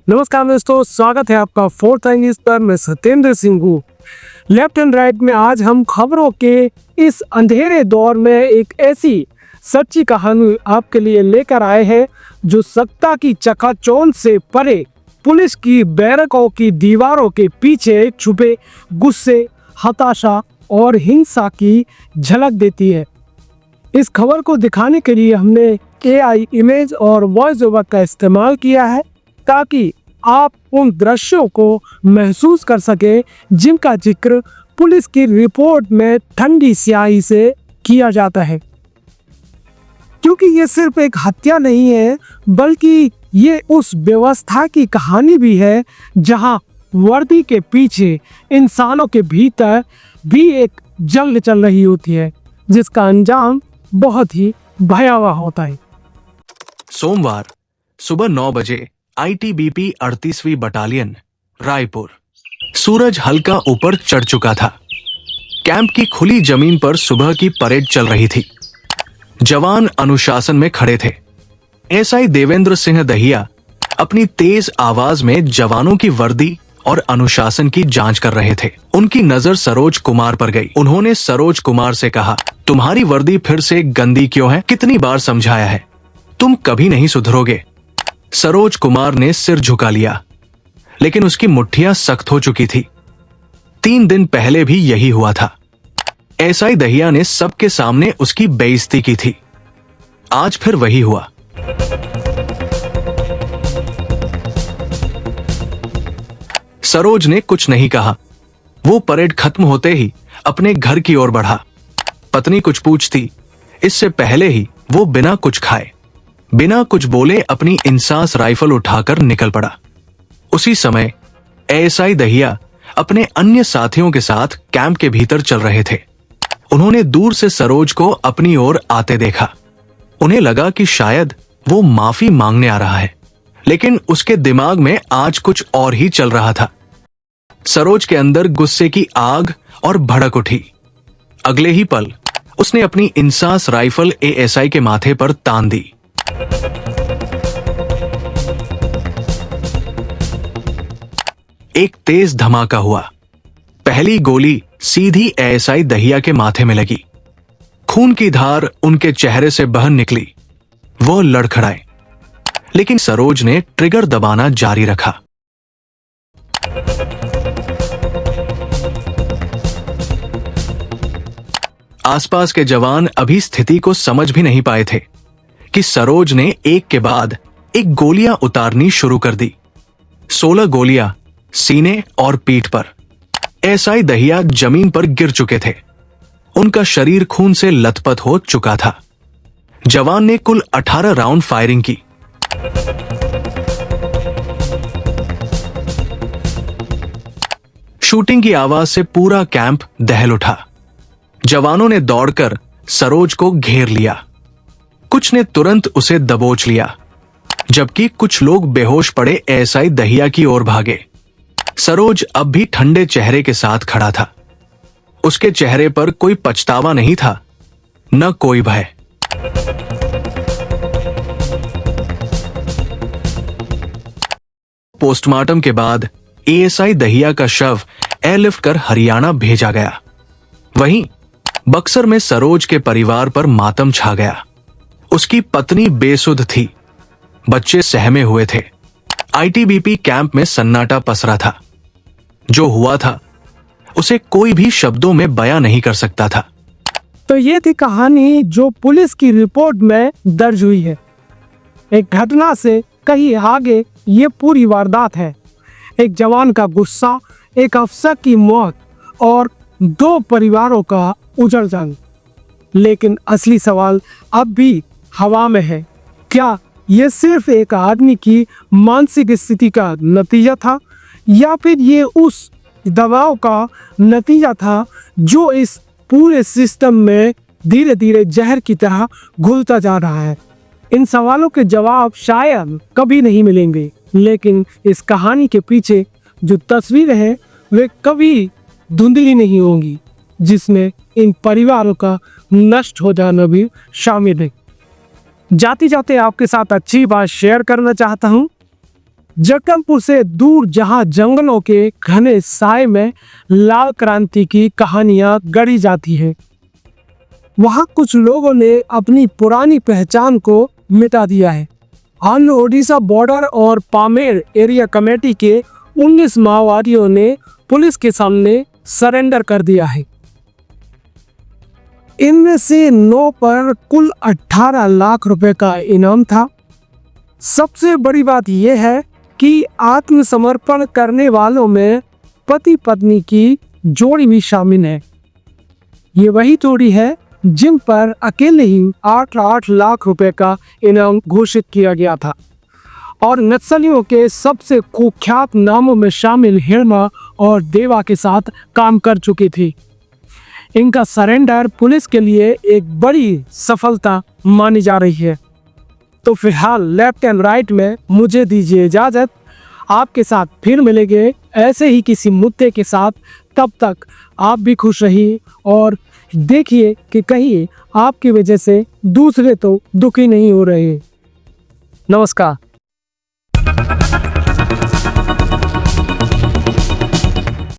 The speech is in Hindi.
नमस्कार दोस्तों, स्वागत है आपका फोर्थ न्यूज पर। मैं सत्येंद्र सिंह हूँ। लेफ्ट एंड राइट में आज हम खबरों के इस अंधेरे दौर में एक ऐसी सच्ची कहानी आपके लिए लेकर आए हैं जो सत्ता की चकाचौंध से परे पुलिस की बैरकों की दीवारों के पीछे छुपे गुस्से, हताशा और हिंसा की झलक देती है। इस खबर को दिखाने के लिए हमने AI इमेज और वॉइस ओवर का इस्तेमाल किया है ताकि आप उन दृश्यों को महसूस कर सके जिनका जिक्र पुलिस की रिपोर्ट में ठंडी स्याही से किया जाता है। क्योंकि ये सिर्फ एक हत्या नहीं है, बल्कि ये उस व्यवस्था की कहानी भी है जहां वर्दी के पीछे इंसानों के भीतर भी एक जंग चल रही होती है जिसका अंजाम बहुत ही भयावह होता है। सोमवार सुबह 9 बजे ITBP 38वीं बटालियन रायपुर। सूरज हल्का ऊपर चढ़ चुका था। कैंप की खुली जमीन पर सुबह की परेड चल रही थी। जवान अनुशासन में खड़े थे। SI देवेंद्र सिंह दहिया अपनी तेज आवाज में जवानों की वर्दी और अनुशासन की जांच कर रहे थे। उनकी नजर सरोज कुमार पर गई। उन्होंने सरोज कुमार से कहा, तुम्हारी वर्दी फिर से गंदी क्यों है? कितनी बार समझाया है, तुम कभी नहीं सुधरोगे। सरोज कुमार ने सिर झुका लिया, लेकिन उसकी मुट्ठियां सख्त हो चुकी थी। 3 दिन पहले भी यही हुआ था। SI दहिया ने सबके सामने उसकी बेइज्जती की थी। आज फिर वही हुआ। सरोज ने कुछ नहीं कहा। वो परेड खत्म होते ही अपने घर की ओर बढ़ा। पत्नी कुछ पूछती, इससे पहले ही वो बिना कुछ खाए, बिना कुछ बोले अपनी इंसास राइफल उठाकर निकल पड़ा। उसी समय SI दहिया अपने अन्य साथियों के साथ कैंप के भीतर चल रहे थे। उन्होंने दूर से सरोज को अपनी ओर आते देखा। उन्हें लगा कि शायद वो माफी मांगने आ रहा है, लेकिन उसके दिमाग में आज कुछ और ही चल रहा था। सरोज के अंदर गुस्से की आग और भड़क उठी। अगले ही पल उसने अपनी इंसास राइफल ASI के माथे पर तान दी। एक तेज धमाका हुआ। पहली गोली सीधी ASI दहिया के माथे में लगी। खून की धार उनके चेहरे से बह निकली। वो लड़खड़ाए, लेकिन सरोज ने ट्रिगर दबाना जारी रखा। आसपास के जवान अभी स्थिति को समझ भी नहीं पाए थे कि सरोज ने एक के बाद एक गोलियां उतारनी शुरू कर दी। 16 गोलियां सीने और पीठ पर। SI दहिया जमीन पर गिर चुके थे। उनका शरीर खून से लथपथ हो चुका था। जवान ने कुल 18 राउंड फायरिंग की। शूटिंग की आवाज से पूरा कैंप दहल उठा। जवानों ने दौड़कर सरोज को घेर लिया। कुछ ने तुरंत उसे दबोच लिया, जबकि कुछ लोग बेहोश पड़े SI दहिया की ओर भागे। सरोज अब भी ठंडे चेहरे के साथ खड़ा था। उसके चेहरे पर कोई पछतावा नहीं था, न कोई भय। पोस्टमार्टम के बाद ASI दहिया का शव एयरलिफ्ट कर हरियाणा भेजा गया। वहीं बक्सर में सरोज के परिवार पर मातम छा गया। उसकी पत्नी बेसुध थी, बच्चे सहमे हुए थे। ITBP कैंप में सन्नाटा पसरा था। जो हुआ था उसे कोई भी शब्दों में बयां नहीं कर सकता था। तो ये थी कहानी जो पुलिस की रिपोर्ट में दर्ज हुई है। एक घटना से कहीं आगे ये पूरी वारदात है। एक जवान का गुस्सा, एक अफसर की मौत और 2 परिवारों का उजड़ जाना। लेकिन असली सवाल अब भी हवा में है। क्या ये सिर्फ एक आदमी की मानसिक स्थिति का नतीजा था, या फिर ये उस दबाव का नतीजा था जो इस पूरे सिस्टम में धीरे धीरे जहर की तरह घुलता जा रहा है? इन सवालों के जवाब शायद कभी नहीं मिलेंगे, लेकिन इस कहानी के पीछे जो तस्वीरें हैं वे कभी धुंधली नहीं होंगी, जिसमें इन परिवारों का नष्ट हो जाना भी शामिल है। जाते जाते आपके साथ अच्छी बात शेयर करना चाहता हूँ। जगदलपुर से दूर जहां जंगलों के घने साए में लाल क्रांति की कहानियां गढ़ी जाती हैं, वहां कुछ लोगों ने अपनी पुरानी पहचान को मिटा दिया है। आंध्र ओडिशा बॉर्डर और पामेर एरिया कमेटी के 19 माओवादियों ने पुलिस के सामने सरेंडर कर दिया है। इनमें से 9 पर कुल 18 लाख रुपए का इनाम था। सबसे बड़ी बात यह है कि आत्मसमर्पण करने वालों में पति पत्नी की जोड़ी भी शामिल है। ये वही जोड़ी है जिन पर अकेले ही 8 लाख रुपए का इनाम घोषित किया गया था और नक्सलियों के सबसे कुख्यात नामों में शामिल हिरमा और देवा के साथ काम कर चुकी थी। इनका सरेंडर पुलिस के लिए एक बड़ी सफलता मानी जा रही है। तो फिलहाल लेफ्ट एंड राइट में मुझे दीजिए इजाज़त। आपके साथ फिर मिलेंगे ऐसे ही किसी मुद्दे के साथ। तब तक आप भी खुश रहिए और देखिए कि कहीं आपकी वजह से दूसरे तो दुखी नहीं हो रहे। नमस्कार।